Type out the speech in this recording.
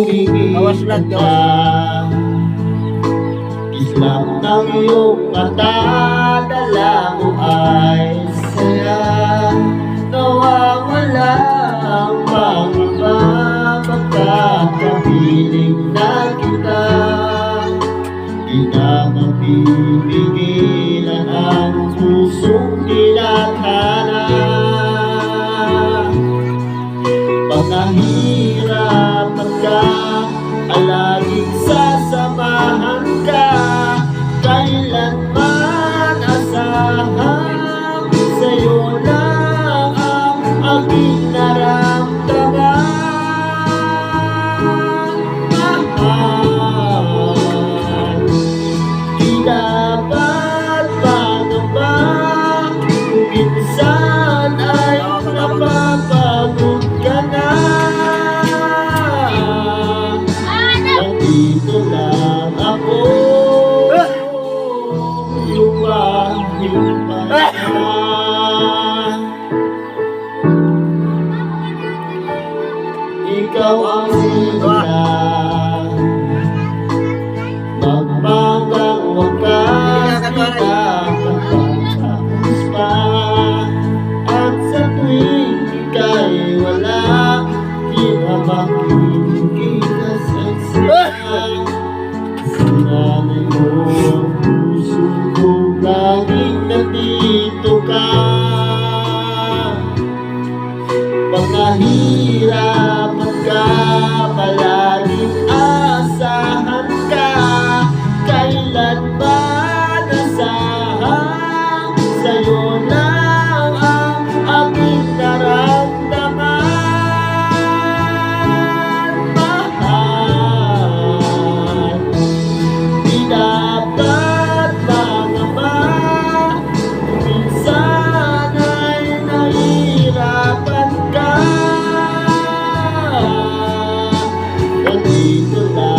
humihingi ka. Islap ng iyong mata, dala mo ay saya. Nawawala ang pangamba, pagkat kapiling na kita. Di na mapipigilan ang pusong tinatana. Pag nahihirapan ka, alaging sasamahan ka. Kailanman asahan, sa'yo lang ang aking naramdaman. Mahal, di dapat pangamba, kung minsan ay napapagod ka na. Nandito lang ako, yung aking pagkakas. Ikaw ang silang magpanggang wakas, pinakatapos pa. At sa tuwing ika'y wala, di na makikita sa siya. Sinanay mo ang puso ko, laging nandito ka. Pag nahihirapan ka, palaging asahan ka. Kailanman asahan, sa'yo lang ang aking naramdaman. Mahal, di dapat pangamba, kung minsan ay nahihirapan ka. Nandito lang